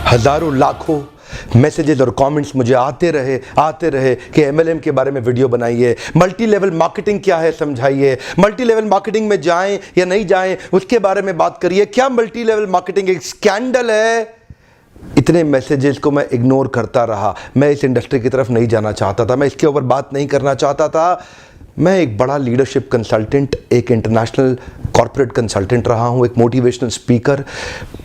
हज़ारों लाखों मैसेजेस और कमेंट्स मुझे आते रहे कि एमएलएम के बारे में वीडियो बनाइए, मल्टी लेवल मार्केटिंग क्या है समझाइए, मल्टी लेवल मार्केटिंग में जाएं या नहीं जाएं उसके बारे में बात करिए, क्या मल्टी लेवल मार्केटिंग एक स्कैंडल है। इतने मैसेजेस को मैं इग्नोर करता रहा। मैं इस इंडस्ट्री की तरफ नहीं जाना चाहता था, मैं इसके ऊपर बात नहीं करना चाहता था। मैं एक बड़ा लीडरशिप कंसल्टेंट, एक इंटरनेशनल कॉर्पोरेट कंसल्टेंट रहा हूं, एक मोटिवेशनल स्पीकर।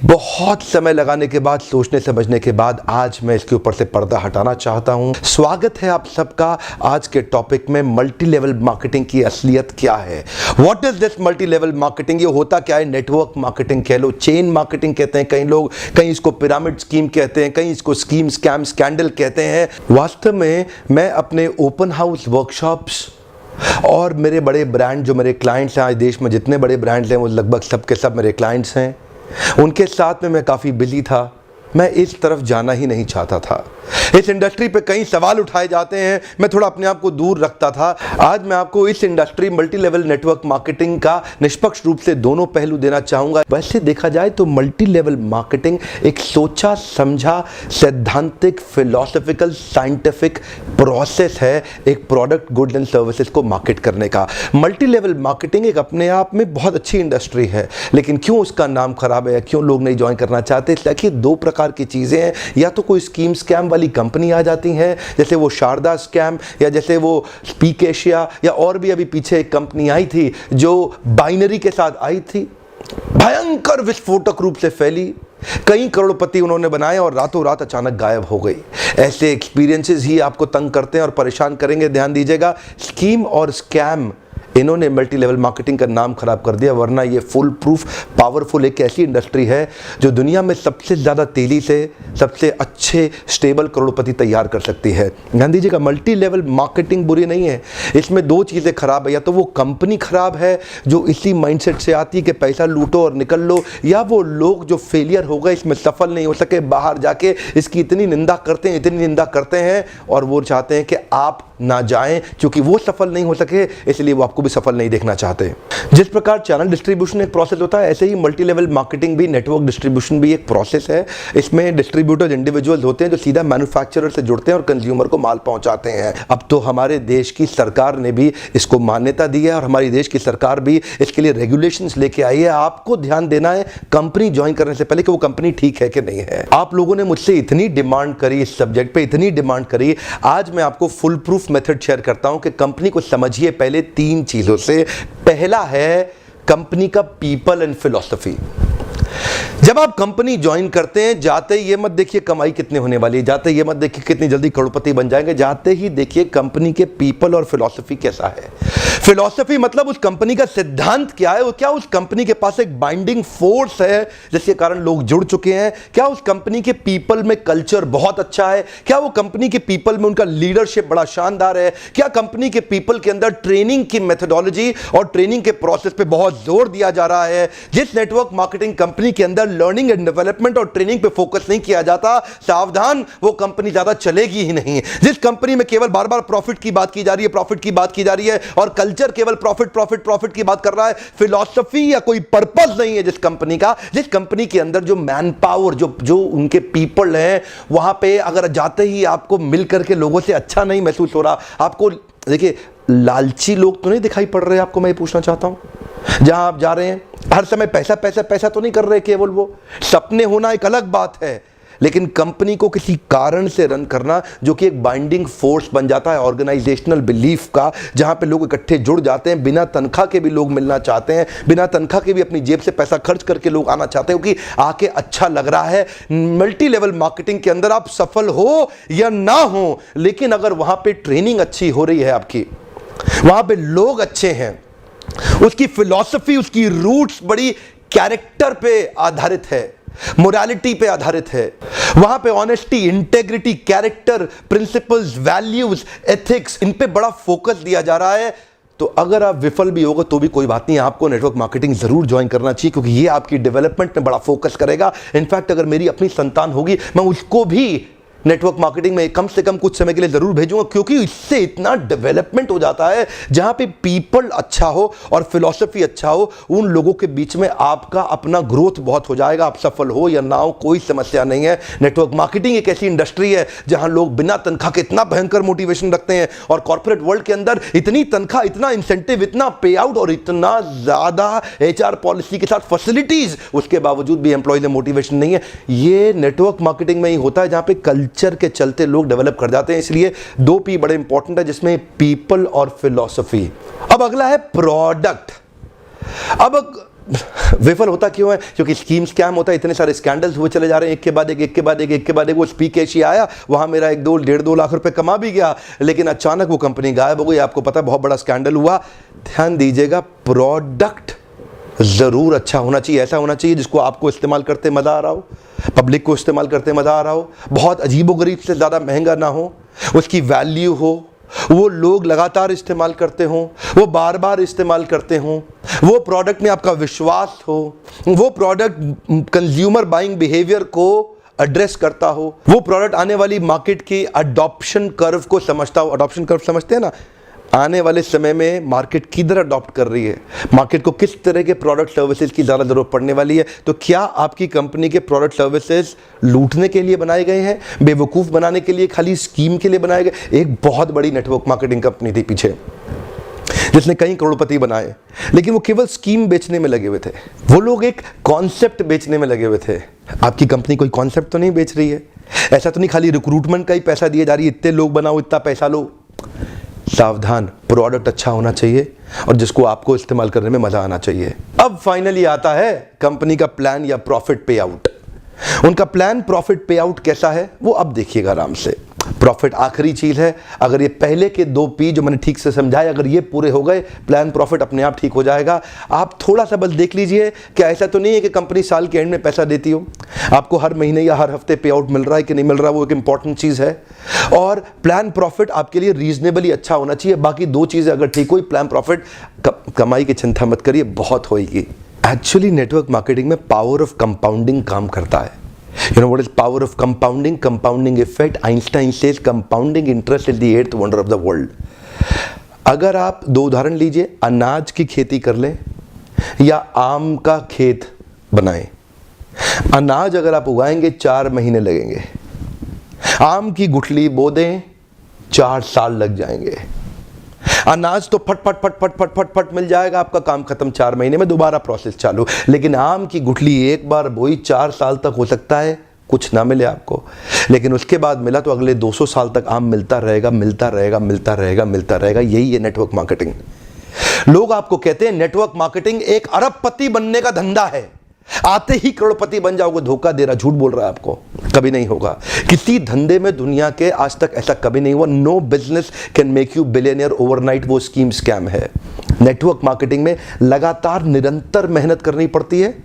बहुत समय लगाने के बाद, सोचने समझने के बाद आज मैं इसके ऊपर से पर्दा हटाना चाहता हूं। स्वागत है आप सबका आज के टॉपिक में, मल्टी लेवल मार्केटिंग की असलियत क्या है। What is this multi level marketing? ये होता क्या है? नेटवर्क मार्केटिंग कह लो, चेन मार्केटिंग कहते हैं कई लोग, कहीं इसको पिरामिड स्कीम कहते हैं, कहीं इसको स्कीम स्कैम स्कैंडल कहते हैं। वास्तव में मैं अपने ओपन हाउस वर्कशॉप्स और मेरे बड़े ब्रांड जो मेरे क्लाइंट्स हैं, आज देश में जितने बड़े ब्रांड्स हैं वो लगभग सब के सब मेरे क्लाइंट्स हैं, उनके साथ में मैं काफ़ी बिजी था। मैं इस तरफ जाना ही नहीं चाहता था। इस इंडस्ट्री पे कई सवाल उठाए जाते हैं, मैं थोड़ा अपने आप को दूर रखता था। आज मैं आपको इस industry multi level network marketing का निष्पक्ष रूप से दोनों पहलू देना चाहूँगा। वैसे देखा जाए तो मल्टी लेवल मार्केटिंग एक सोचा समझा सैद्धांतिक फिलोसॉफिकल साइंटिफिक प्रोसेस है एक प्रोडक्ट गुड्स एंड सर्विसेज को मार्केट करने का। मल्टी लेवल मार्केटिंग एक अपने आप में बहुत अच्छी इंडस्ट्री है, लेकिन क्यों उसका नाम खराब है, क्यों लोग नहीं ज्वाइन करना चाहते? देखिए, दो प्रकार की चीजें हैं। या तो कोई स्कीम स्कैम वाली कंपनी आ जाती है, जैसे वो शारदा स्कैम या जैसे वो स्पीक एशिया, या और भी अभी पीछे एक कंपनी आई थी जो बाइनरी के साथ आई थी, भयंकर विस्फोटक रूप से फैली, कई करोड़पति उन्होंने बनाए और रातों रात अचानक गायब हो गई। ऐसे एक्सपीरियंसेस ही आपको तंग करते हैं और परेशान करेंगे। ध्यान दीजिएगा, स्कीम और स्कैम इन्होंने मल्टी लेवल मार्केटिंग का नाम खराब कर दिया, वरना ये फुल प्रूफ पावरफुल एक ऐसी इंडस्ट्री है जो दुनिया में सबसे ज़्यादा तेजी से सबसे अच्छे स्टेबल करोड़पति तैयार कर सकती है। ध्यान दीजिएगा, मल्टी लेवल मार्केटिंग बुरी नहीं है, इसमें दो चीज़ें खराब है। या तो वो कंपनी खराब है जो इसी माइंडसेट से आती है कि पैसा लूटो और निकल लो, या वो लोग जो फेलियर हो गए, इसमें सफल नहीं हो सके, बाहर जाके इसकी इतनी निंदा करते हैं और वो चाहते हैं कि आप ना जाएं, क्योंकि वो सफल नहीं हो सके इसलिए वो आपको भी सफल नहीं देखना चाहते। जिस प्रकार चैनल डिस्ट्रीब्यूशन एक प्रोसेस होता है, ऐसे ही मल्टी लेवल मार्केटिंग भी, नेटवर्क डिस्ट्रीब्यूशन भी एक प्रोसेस है। इसमें डिस्ट्रीब्यूटर्स इंडिविजुअल्स होते हैं जो सीधा मैन्युफैक्चरर से जुड़ते हैं और कंज्यूमर को माल पहुंचाते हैं। अब तो हमारे देश की सरकार ने भी इसको मान्यता दी है और हमारी देश की सरकार भी इसके लिए रेगुलेशंस लेके आई है। आपको ध्यान देना है कंपनी ज्वाइन करने से पहले कि वो कंपनी ठीक है कि नहीं है। आप लोगों ने मुझसे इतनी डिमांड करी, इस सब्जेक्ट पे इतनी डिमांड करी, आज मैं आपको फुल प्रूफ मेथड शेयर करता हूं कि कंपनी को समझिए पहले तीन चीजों से। पहला है कंपनी का पीपल एंड फिलॉसफी। जब आप कंपनी ज्वाइन करते हैं, जाते ही ये मत देखिए कमाई कितने होने वाली है, जाते ही ये मत देखिए कितनी जल्दी करोड़पति बन जाएंगे, जाते ही देखिए कंपनी के पीपल और फिलॉसफी कैसा है। फिलॉसफी मतलब उस कंपनी का सिद्धांत क्या है, क्या उस कंपनी के पास एक बाइंडिंग फोर्स है जिसके कारण लोग जुड़ चुके हैं, क्या उस कंपनी के पीपल में कल्चर बहुत अच्छा है, क्या वो कंपनी के पीपल में उनका लीडरशिप बड़ा शानदार है, क्या कंपनी के पीपल के अंदर ट्रेनिंग की मेथोडोलॉजी और ट्रेनिंग के प्रोसेस पे बहुत जोर दिया जा रहा है। जिस नेटवर्क मार्केटिंग कंपनी के अंदर लर्निंग एंड डेवलपमेंट और ट्रेनिंग पे फोकस नहीं किया जाता, सावधान, वो कंपनी ज्यादा चलेगी ही नहीं। जिस कंपनी में केवल बार बार प्रॉफिट की बात की जा रही है, प्रॉफिट की बात की जा रही है और कल्चर केवल प्रॉफिट प्रॉफिट प्रॉफिट की बात कर रहा है, फिलॉसफी या कोई पर्पस नहीं है जिस कंपनी का, जिस कंपनी के अंदर जो मैन पावर, जो उनके पीपल हैं, वहां पे अगर जाते ही आपको मिल करके लोगों से अच्छा नहीं महसूस हो रहा, आपको देखिए लालची लोग तो नहीं दिखाई पड़ रहे आपको, मैं ये पूछना चाहता हूं। जहां आप जा रहे हैं हर समय पैसा पैसा पैसा तो नहीं कर रहे केवल, वो सपने होना एक अलग बात है, लेकिन कंपनी को किसी कारण से रन करना जो कि एक बाइंडिंग फोर्स बन जाता है ऑर्गेनाइजेशनल बिलीफ का, जहां पे लोग इकट्ठे जुड़ जाते हैं, बिना तनख्वाह के भी लोग मिलना चाहते हैं, बिना तनख्वाह के भी अपनी जेब से पैसा खर्च करके लोग आना चाहते हैं क्योंकि आके अच्छा लग रहा है। मल्टी लेवल मार्केटिंग के अंदर आप सफल हो या ना हो, लेकिन अगर वहां पे ट्रेनिंग अच्छी हो रही है आपकी, वहां पे लोग अच्छे हैं, उसकी फिलॉसफी, उसकी रूट्स बड़ी कैरेक्टर पे आधारित है, मोरालिटी पे आधारित है, वहां पे honesty, integrity, character, principles, values, ethics, इन पे बड़ा फोकस दिया जा रहा है, तो अगर आप विफल भी होगा तो भी कोई बात नहीं, आपको नेटवर्क मार्केटिंग जरूर ज्वाइन करना चाहिए क्योंकि ये आपकी डेवलपमेंट में बड़ा फोकस करेगा। इनफैक्ट अगर मेरी अपनी संतान होगी, मैं उसको भी नेटवर्क मार्केटिंग में कम से कम कुछ समय के लिए जरूर भेजूंगा, क्योंकि इससे इतना डेवलपमेंट हो जाता है जहां पे पीपल अच्छा हो और फिलॉसफी अच्छा हो, उन लोगों के बीच में आपका अपना ग्रोथ बहुत हो जाएगा। आप सफल हो या ना हो कोई समस्या नहीं है। नेटवर्क मार्केटिंग एक ऐसी इंडस्ट्री है जहां लोग बिना तनख्वाह के इतना भयंकर मोटिवेशन रखते हैं, और कॉर्पोरेट वर्ल्ड के अंदर इतनी तनख्वाह, इतना इंसेंटिव, इतना पे आउट और इतना ज्यादा एचआर पॉलिसी के साथ फैसिलिटीज, उसके बावजूद भी एम्प्लॉय में मोटिवेशन नहीं है। ये नेटवर्क मार्केटिंग में ही होता है, जहां पे कल्चर के चलते लोग डेवलप कर जाते हैं। इसलिए 2 P बड़े इंपॉर्टेंट है, जिसमें पीपल और फिलॉसफी। अब अगला है प्रोडक्ट। अब विफल होता क्यों है? क्योंकि स्कीम स्कैम होता है, इतने सारे स्कैंडल्स हुए चले जा रहे हैं, एक के बाद एक, एक के बाद एक, एक के बाद एक। वो स्पीक एशिया आया, वहां मेरा 1-2 लाख रुपए कमा भी गया, लेकिन अचानक वो कंपनी गायब हो गई। आपको पता है, बहुत बड़ा स्कैंडल हुआ। ध्यान दीजिएगा, प्रोडक्ट जरूर अच्छा होना चाहिए, ऐसा होना चाहिए जिसको आपको इस्तेमाल करते मजा आ रहा हो, पब्लिक को इस्तेमाल करते मजा आ रहा हो, बहुत अजीबोगरीब से ज्यादा महंगा ना हो, उसकी वैल्यू हो, वो लोग लगातार इस्तेमाल करते हों, वो बार बार इस्तेमाल करते हों, वो प्रोडक्ट में आपका विश्वास हो, वो प्रोडक्ट कंज्यूमर बाइंग बिहेवियर को एड्रेस करता हो, वो प्रोडक्ट आने वाली मार्केट की अडॉप्शन कर्व को समझता हो। अडॉप्शन कर्व समझते हैं ना? आने वाले समय में मार्केट किधर अडॉप्ट कर रही है, मार्केट को किस तरह के प्रोडक्ट सर्विसेज की ज़्यादा ज़रूरत पड़ने वाली है। तो क्या आपकी कंपनी के प्रोडक्ट सर्विसेज लूटने के लिए बनाए गए हैं, बेवकूफ़ बनाने के लिए, खाली स्कीम के लिए बनाए गए? एक बहुत बड़ी नेटवर्क मार्केटिंग कंपनी थी पीछे, जिसने कई करोड़पति बनाए, लेकिन वो केवल स्कीम बेचने में लगे हुए थे। वो लोग एक कॉन्सेप्ट बेचने में लगे हुए थे। आपकी कंपनी कोई कॉन्सेप्ट तो नहीं बेच रही है, ऐसा तो नहीं खाली रिक्रूटमेंट का ही पैसा दिया जा रही है, इतने लोग बनाओ, इतना पैसा लो। सावधान, प्रोडक्ट अच्छा होना चाहिए और जिसको आपको इस्तेमाल करने में मजा आना चाहिए। अब फाइनली आता है कंपनी का प्लान या प्रॉफिट पे आउट। उनका प्लान प्रॉफिट पे आउट कैसा है वो अब देखिएगा आराम से। प्रॉफिट आखिरी चीज है। अगर ये पहले के 2 P जो मैंने ठीक से समझाए, अगर ये पूरे हो गए, प्लान प्रॉफिट अपने आप ठीक हो जाएगा। आप थोड़ा सा बस देख लीजिए कि ऐसा तो नहीं है कि कंपनी साल के एंड में पैसा देती हो, आपको हर महीने या हर हफ्ते पे आउट मिल रहा है कि नहीं मिल रहा, वो एक इंपॉर्टेंट चीज है। और प्लान प्रॉफिट आपके लिए रीजनेबली अच्छा होना चाहिए। बाकी 2 चीजें अगर ठीक हुई, प्लान प्रॉफिट, कमाई की चिंता मत करिए, बहुत होगी। एक्चुअली नेटवर्क मार्केटिंग में पावर ऑफ कंपाउंडिंग काम करता है। You know what is power of compounding? Compounding effect. Einstein says compounding interest is the 8th wonder of the world. अगर आप 2 उदाहरण लीजिए, अनाज की खेती कर लें या आम का खेत बनाएं। अनाज अगर आप उगाएंगे 4 महीने लगेंगे, आम की गुठली बो दें 4 साल लग जाएंगे। अनाज तो फट फट फट फट फट फट फट मिल जाएगा, आपका काम खत्म, 4 महीने में दोबारा प्रोसेस चालू। लेकिन आम की गुठली एक बार बोई 4 साल तक हो सकता है कुछ ना मिले आपको, लेकिन उसके बाद मिला तो अगले 200 साल तक आम मिलता रहेगा, मिलता रहेगा, मिलता रहेगा, मिलता रहेगा। यही है नेटवर्क मार्केटिंग। लोग आपको कहते हैं नेटवर्क मार्केटिंग एक अरबपति बनने का धंधा है, आते ही करोड़पति बन जाओगे। धोखा दे रहा, झूठ बोल रहा है आपको, कभी नहीं होगा। किसी धंधे में दुनिया के आज तक ऐसा कभी नहीं हुआ। No business can make you billionaire overnight, वो स्कीम स्कैम है। नेटवर्क मार्केटिंग में लगातार निरंतर मेहनत करनी पड़ती है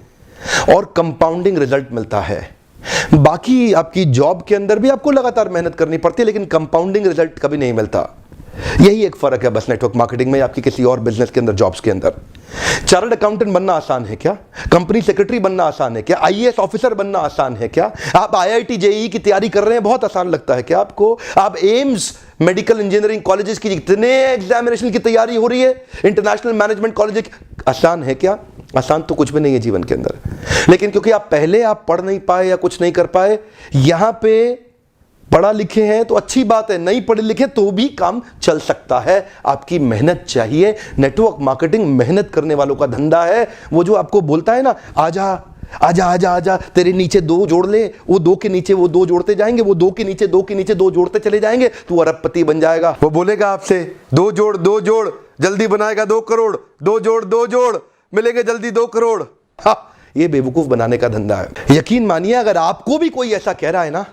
और कंपाउंडिंग रिजल्ट मिलता है। बाकी आपकी जॉब के अंदर भी आपको लगातार मेहनत करनी पड़ती है, लेकिन कंपाउंडिंग रिजल्ट कभी नहीं मिलता। यही एक फर्क है बस नेटवर्क मार्केटिंग में आपकी किसी और बिजनेस के अंदर, जॉब्स के अंदर। चार्टर्ड अकाउंटेंट बनना आसान है क्या? कंपनी सेक्रेटरी बनना आसान है क्या? IAS ऑफिसर बनना आसान है क्या? आप IIT JEE की तैयारी कर रहे हैं, बहुत आसान लगता है क्या आपको? आप एम्स मेडिकल इंजीनियरिंग कॉलेजेस की इतने एग्जामिनेशन की तैयारी हो रही है, इंटरनेशनल मैनेजमेंट कॉलेज, आसान है क्या? आसान तो कुछ भी नहीं है जीवन के अंदर। लेकिन क्योंकि आप पहले पढ़ नहीं पाए या कुछ नहीं कर पाए, यहां पे पढ़ा लिखे हैं तो अच्छी बात है, नहीं पढ़े लिखे तो भी काम चल सकता है। आपकी मेहनत चाहिए। नेटवर्क मार्केटिंग मेहनत करने वालों का धंधा है। वो जो आपको बोलता है ना, आजा आजा आजा आजा, तेरे नीचे 2 जोड़ ले, वो 2 के नीचे वो 2 जोड़ते जाएंगे, वो 2 के नीचे 2 के नीचे 2 जोड़ते चले जाएंगे, तू अरबपति बन जाएगा। वो बोलेगा आपसे 2 जोड़ 2 जोड़, जल्दी बनाएगा 2 करोड़, 2 जोड़ 2 जोड़, मिलेंगे जल्दी 2 करोड़। हाँ, ये बेवकूफ बनाने का धंधा है। यकीन मानिए, अगर आपको भी कोई ऐसा कह रहा है ना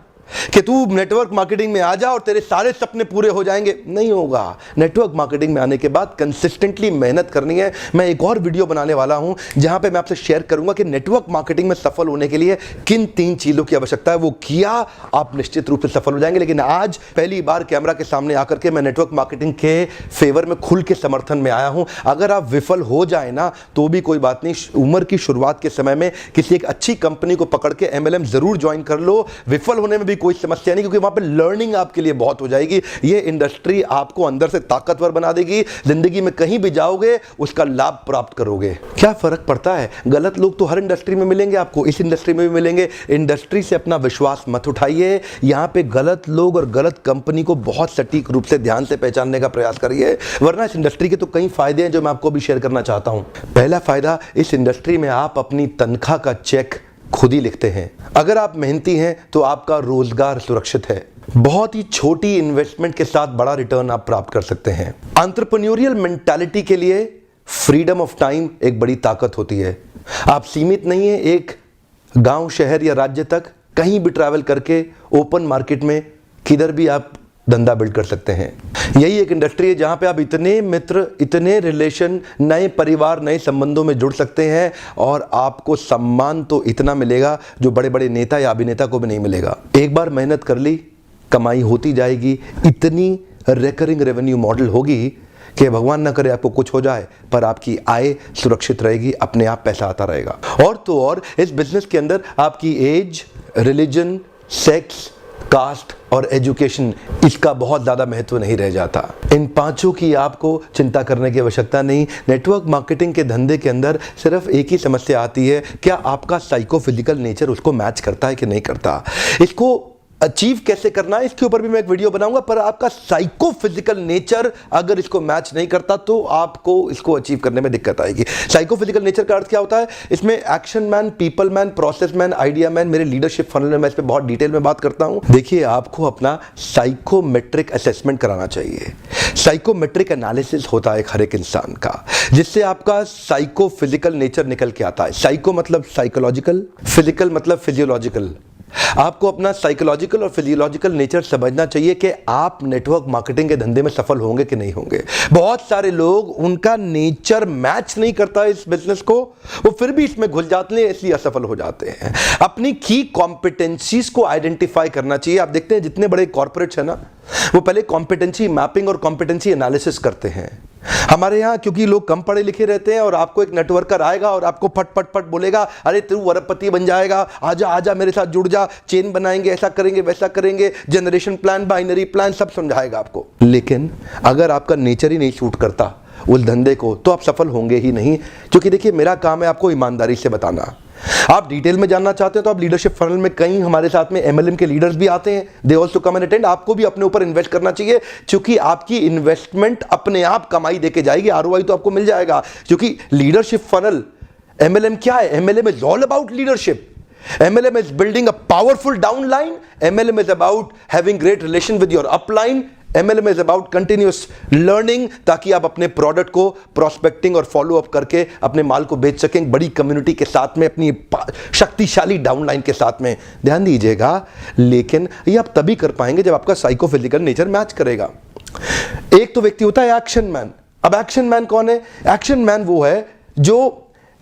कि तू नेटवर्क मार्केटिंग में आ जा और तेरे सारे सपने पूरे हो जाएंगे, नहीं होगा। नेटवर्क मार्केटिंग में आने के बाद कंसिस्टेंटली मेहनत करनी है। मैं एक और वीडियो बनाने वाला हूं जहां पे मैं आपसे शेयर करूंगा कि नेटवर्क मार्केटिंग में सफल होने के लिए किन 3 चीजों की आवश्यकता है। वो किया आप निश्चित रूप से सफल हो जाएंगे। लेकिन आज पहली बार कैमरा के सामने आकर के मैं नेटवर्क मार्केटिंग के फेवर में खुल के समर्थन में आया हूं। अगर आप विफल हो जाए ना तो भी कोई बात नहीं, उम्र की शुरुआत के समय में किसी एक अच्छी कंपनी को पकड़ के MLM जरूर ज्वाइन कर लो। विफल होने में भी भी कोई समस्या नहीं, क्योंकि वहां पे लर्निंग आपके लिए बहुत हो जाएगी। ये इंडस्ट्री आपको अंदर से ताकतवर बना देगी, जिंदगी में कहीं भी जाओगे उसका लाभ प्राप्त करोगे। क्या फर्क पड़ता है, गलत लोग तो हर इंडस्ट्री में मिलेंगे, आपको इस इंडस्ट्री में भी मिलेंगे। इंडस्ट्री से अपना विश्वास मत उठाइए, यहां पे गलत लोग और गलत कंपनी को बहुत सटीक रूप से ध्यान से पहचानने का प्रयास करिए, वरना इस इंडस्ट्री के तो कई फायदे हैं जो मैं आपको भी शेयर करना चाहता हूं। पहला फायदा, इस इंडस्ट्री में आप अपनी तनख्वाह का चेक खुद ही लिखते हैं। अगर आप मेहनती हैं तो आपका रोजगार सुरक्षित है। बहुत ही छोटी इन्वेस्टमेंट के साथ बड़ा रिटर्न आप प्राप्त कर सकते हैं। एंटरप्रेन्योरियल मेंटालिटी के लिए फ्रीडम ऑफ टाइम एक बड़ी ताकत होती है। आप सीमित नहीं है एक गांव, शहर या राज्य तक, कहीं भी ट्रैवल करके ओपन मार्केट में किधर भी आप धंधा बिल्ड कर सकते हैं। यही एक इंडस्ट्री है जहां पे आप इतने मित्र, इतने रिलेशन, नए परिवार, नए संबंधों में जुड़ सकते हैं और आपको सम्मान तो इतना मिलेगा जो बड़े बड़े नेता या अभिनेता को भी नहीं मिलेगा। एक बार मेहनत कर ली, कमाई होती जाएगी। इतनी रिकरिंग रेवेन्यू मॉडल होगी कि भगवान ना करे आपको कुछ हो जाए पर आपकी आय सुरक्षित रहेगी, अपने आप पैसा आता रहेगा। और तो और इस बिजनेस के अंदर आपकी एज, रिलीजन, सेक्स, कास्ट और एजुकेशन, इसका बहुत ज्यादा महत्व नहीं रह जाता। इन पांचों की आपको चिंता करने की आवश्यकता नहीं। नेटवर्क मार्केटिंग के धंधे के अंदर सिर्फ एक ही समस्या आती है, क्या आपका साइको फिजिकल नेचर उसको मैच करता है कि नहीं करता। इसको अचीव कैसे करना है इसके ऊपर भी मैं एक वीडियो बनाऊंगा, पर आपका साइको फिजिकल नेचर अगर इसको मैच नहीं करता तो आपको इसको अचीव करने में दिक्कत आएगी। साइको फिजिकल नेचर का अर्थ क्या होता है, इसमें action man, people man, process man, idea man, मेरे लीडरशिप फनल में मैं इस पर बहुत डिटेल में बात करता हूं। देखिए, आपको अपना साइकोमेट्रिक असेसमेंट कराना चाहिए। साइकोमेट्रिक एनालिसिस होता है हर एक इंसान का, जिससे आपका साइको फिजिकल नेचर निकल के आता है। साइको मतलब साइकोलॉजिकल, फिजिकल मतलब फिजियोलॉजिकल। आपको अपना साइकोलॉजिकल और फिजियोलॉजिकल नेचर समझना चाहिए कि आप नेटवर्क मार्केटिंग के धंधे में सफल होंगे कि नहीं होंगे। बहुत सारे लोग, उनका नेचर मैच नहीं करता इस बिजनेस को, वो फिर भी इसमें घुस जाते हैं, इसलिए असफल हो जाते हैं। अपनी की कॉम्पिटेंसीज को आइडेंटिफाई करना चाहिए। आप देखते हैं जितने बड़े कॉर्पोरेट्स हैं ना, वो पहले कॉम्पिटेंसी मैपिंग और कॉम्पिटेंसी एनालिसिस करते हैं। हमारे यहाँ क्योंकि लोग कम पढ़े लिखे रहते हैं और आपको एक नेटवर्कर आएगा और आपको फट फट फट बोलेगा, अरे तू अरबपति बन जाएगा, आजा आजा मेरे साथ जुड़ जा, चेन बनाएंगे, ऐसा करेंगे, वैसा करेंगे, जनरेशन प्लान, बाइनरी प्लान, सब समझाएगा आपको। लेकिन अगर आपका नेचर ही नहीं सूट करता उस धंधे को, तो आप सफल होंगे ही नहीं। क्योंकि देखिए, मेरा काम है आपको ईमानदारी से बताना। आप डिटेल में जानना चाहते हैं तो आप लीडरशिप फनल में, कई हमारे साथ में MLM के लीडर्स भी आते हैं, they also come and attend. आपको भी अपने ऊपर इन्वेस्ट करना चाहिए, क्योंकि आपकी इन्वेस्टमेंट अपने आप कमाई देके जाएगी, ROI तो आपको मिल जाएगा। क्योंकि लीडरशिप फनल, MLM क्या है, MLM is all about leadership. MLM is building a powerful downline. MLM is about having great relation with your upline. MLM is about continuous learning, ताकि आप अपने प्रोडक्ट को प्रोस्पेक्टिंग और फॉलो अप करके अपने माल को बेच सकें बड़ी कम्युनिटी के साथ में, अपनी शक्तिशाली डाउनलाइन के साथ में। ध्यान दीजिएगा, लेकिन ये आप तभी कर पाएंगे जब आपका साइको फिजिकल नेचर मैच करेगा। एक तो व्यक्ति होता है एक्शन मैन। अब एक्शन मैन कौन है? एक्शन मैन वो है जो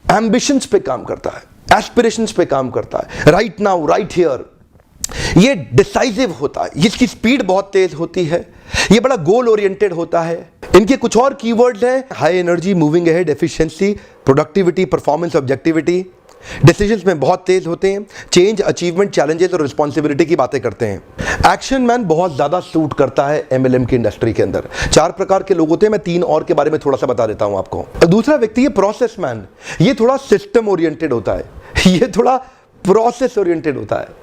एम्बिशंस पे काम करता है, एस्पिरेशंस पे काम करता है, राइट नाउ, राइट हियर। ये डिसाइसिव होता है, इसकी स्पीड बहुत तेज होती है, ये बड़ा गोल ओरिएंटेड होता है। इनके कुछ और कीवर्ड्स हैं, high energy, moving ahead, efficiency, productivity, performance, objectivity. Decisions में बहुत तेज होते हैं, चेंज, अचीवमेंट, चैलेंजेस और रिस्पॉन्सिबिलिटी की बातें करते हैं। एक्शन मैन बहुत ज्यादा सूट करता है MLM की इंडस्ट्री के अंदर। 4 प्रकार के लोग होते हैं, मैं 3 और के बारे में थोड़ा सा बता देता हूं आपको। दूसरा व्यक्ति है प्रोसेस मैन। ये थोड़ा सिस्टम ओरिएंटेड होता है, ये थोड़ा प्रोसेस ओरिएंटेड होता है,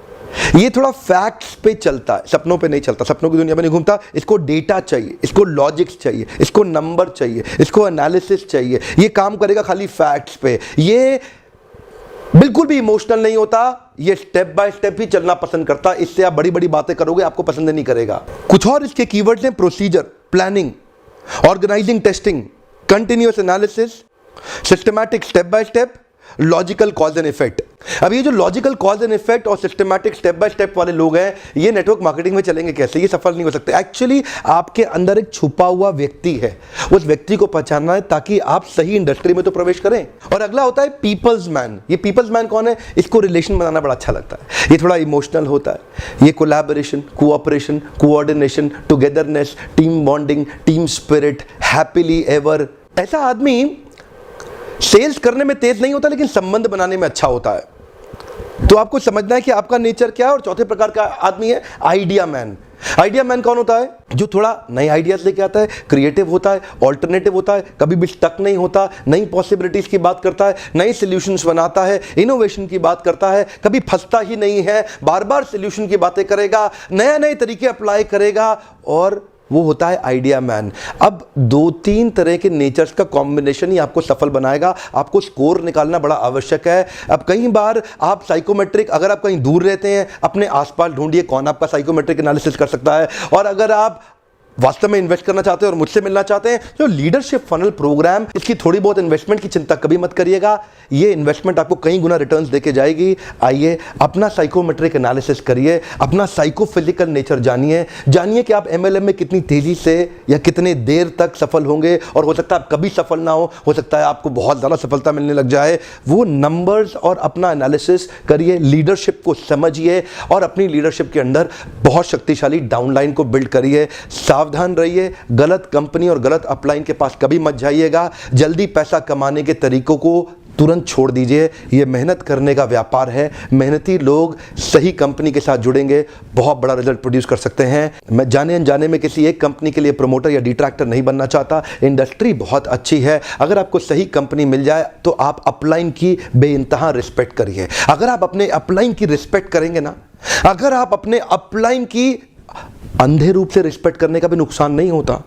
ये थोड़ा फैक्ट्स पे चलता है, सपनों पे नहीं चलता, सपनों की दुनिया में नहीं घूमता। इसको डेटा चाहिए, इसको लॉजिक्स चाहिए, इसको नंबर चाहिए, इसको एनालिसिस चाहिए। ये काम करेगा खाली फैक्ट्स पे। ये बिल्कुल भी इमोशनल नहीं होता, ये स्टेप बाय स्टेप ही चलना पसंद करता। इससे आप बड़ी बड़ी बातें करोगे, आपको पसंद नहीं करेगा। कुछ और इसके कीवर्ड्स हैं, procedure, planning, organising, testing, continuous analysis, systematic step by step, logical cause and effect. अब ये जो लॉजिकल कॉज एंड इफेक्ट और सिस्टमैटिक स्टेप बाय स्टेप वाले लोग हैं, ये नेटवर्क मार्केटिंग में चलेंगे कैसे? ये सफल नहीं हो सकते। एक्चुअली आपके अंदर एक छुपा हुआ व्यक्ति है, उस व्यक्ति को पहचानना है ताकि आप सही इंडस्ट्री में तो प्रवेश करें। और अगला होता है पीपल्स मैन। ये पीपल्स मैन कौन है? इसको रिलेशन बनाना बड़ा अच्छा लगता है, ये थोड़ा इमोशनल होता है, ये collaboration, cooperation, coordination, togetherness, team bonding, team spirit, happily ever. ऐसा आदमी सेल्स करने में तेज नहीं होता, लेकिन संबंध बनाने में अच्छा होता है। तो आपको समझना है कि आपका नेचर क्या है। और चौथे प्रकार का आदमी है आइडिया मैन। आइडिया मैन कौन होता है? जो थोड़ा नए आइडियाज लेके आता है, क्रिएटिव होता है, ऑल्टरनेटिव होता है, कभी भी स्टक नहीं होता, नई पॉसिबिलिटीज की बात करता है, नई सॉल्यूशंस बनाता है, इनोवेशन की बात करता है, कभी फंसता ही नहीं है, बार बार सॉल्यूशन की बातें करेगा, नए नए तरीके अप्लाई करेगा, और वो होता है आइडिया मैन। अब 2-3 तरह के नेचर्स का कॉम्बिनेशन ही आपको सफल बनाएगा। आपको स्कोर निकालना बड़ा आवश्यक है। अब कई बार आप साइकोमेट्रिक, अगर आप कहीं दूर रहते हैं, अपने आसपास ढूंढिए कौन आपका साइकोमेट्रिक एनालिसिस कर सकता है। और अगर आप वास्तव में इन्वेस्ट करना चाहते हैं और मुझसे मिलना चाहते हैं, तो लीडरशिप फनल प्रोग्राम, इसकी थोड़ी बहुत इन्वेस्टमेंट की चिंता कभी मत करिएगा। ये इन्वेस्टमेंट आपको कई गुना रिटर्न्स देके जाएगी। आइए अपना साइकोमेट्रिक एनालिसिस करिए, अपना साइकोफिजिकल नेचर जानिए कि आप एमएलएम में कितनी तेजी से या कितने देर तक सफल होंगे। और हो सकता है आप कभी सफल ना हो सकता है आपको बहुत ज़्यादा सफलता मिलने लग जाए। वो नंबर्स और अपना एनालिसिस करिए, लीडरशिप को समझिए और अपनी लीडरशिप के अंदर बहुत शक्तिशाली डाउनलाइन को बिल्ड करिए। सावधान रहिए, गलत कंपनी और गलत अपलाइन के पास कभी मत जाइएगा। जल्दी पैसा कमाने के तरीकों को तुरंत छोड़ दीजिए। यह मेहनत करने का व्यापार है। मेहनती लोग सही कंपनी के साथ जुड़ेंगे, बहुत बड़ा रिजल्ट प्रोड्यूस कर सकते हैं। मैं जाने अनजाने में किसी एक कंपनी के लिए प्रमोटर या डिट्रैक्टर नहीं बनना चाहता। इंडस्ट्री बहुत अच्छी है। अगर आपको सही कंपनी मिल जाए तो आप अपलाइन की बेइंतहा रिस्पेक्ट करिए। अगर आप अपने अपलाइन की रिस्पेक्ट करेंगे ना, अगर आप अपने अपलाइन की अंधे रूप से रिस्पेक्ट करने का भी नुकसान नहीं होता।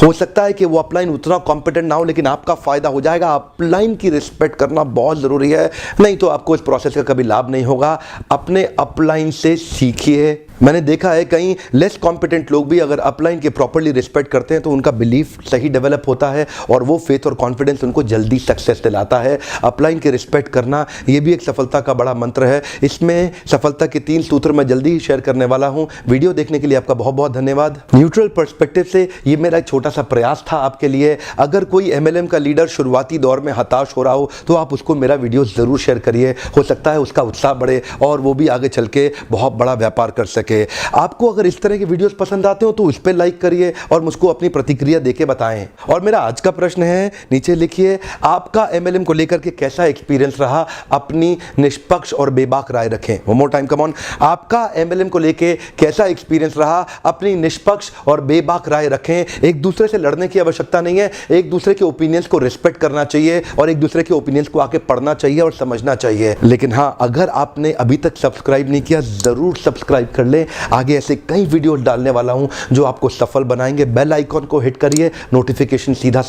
हो सकता है कि वो अपलाइन उतना कॉम्पिटेंट ना हो, लेकिन आपका फायदा हो जाएगा। अपलाइन की रिस्पेक्ट करना बहुत जरूरी है, नहीं तो आपको इस प्रोसेस का कभी लाभ नहीं होगा। अपने अपलाइन से सीखिए। मैंने देखा है कई लेस कॉम्पिटेंट लोग भी अगर अपलाइन के प्रॉपर्ली रिस्पेक्ट करते हैं तो उनका बिलीफ सही डेवलप होता है और वो फेथ और कॉन्फिडेंस उनको जल्दी सक्सेस दिलाता है। अपलाइन के रिस्पेक्ट करना ये भी एक सफलता का बड़ा मंत्र है। इसमें सफलता के 3 सूत्र मैं जल्दी ही शेयर करने वाला हूं। वीडियो देखने के लिए आपका बहुत बहुत धन्यवाद। न्यूट्रल पर्सपेक्टिव से ये मेरा एक छोटा सा प्रयास था आपके लिए। अगर कोई एमएलएम का लीडर शुरुआती दौर में हताश हो रहा हो तो आप उसको मेरा वीडियो जरूर शेयर करिए। हो सकता है उसका उत्साह बढ़े और वो भी आगे चल के बहुत बड़ा व्यापार कर सके। आपको अगर इस तरह के वीडियोस पसंद आते हो तो उस पर लाइक करिए और मुझको अपनी प्रतिक्रिया देके बताएं। और मेरा आज का प्रश्न है, नीचे लिखिए, आपका एमएलएम को लेकर के कैसा एक्सपीरियंस रहा? अपनी निष्पक्ष और बेबाक राय रखें। One more time, come on. आपका एमएलएम को लेकर कैसा एक्सपीरियंस रहा? अपनी निष्पक्ष और बेबाक राय रखें। एक दूसरे से लड़ने की आवश्यकता नहीं है। एक दूसरे के ओपिनियंस को रिस्पेक्ट करना चाहिए और एक दूसरे के ओपिनियंस को आके पढ़ना चाहिए और समझना चाहिए। लेकिन हाँ, अगर आपने अभी तक सब्सक्राइब नहीं किया, जरूर सब्सक्राइब कर लें। आगे ऐसे कई वीडियो डालने वाला हूं जो आपको सफल बनाएंगे। बेल आइकॉन को हिट करिए, नोटिफिकेशन सीधा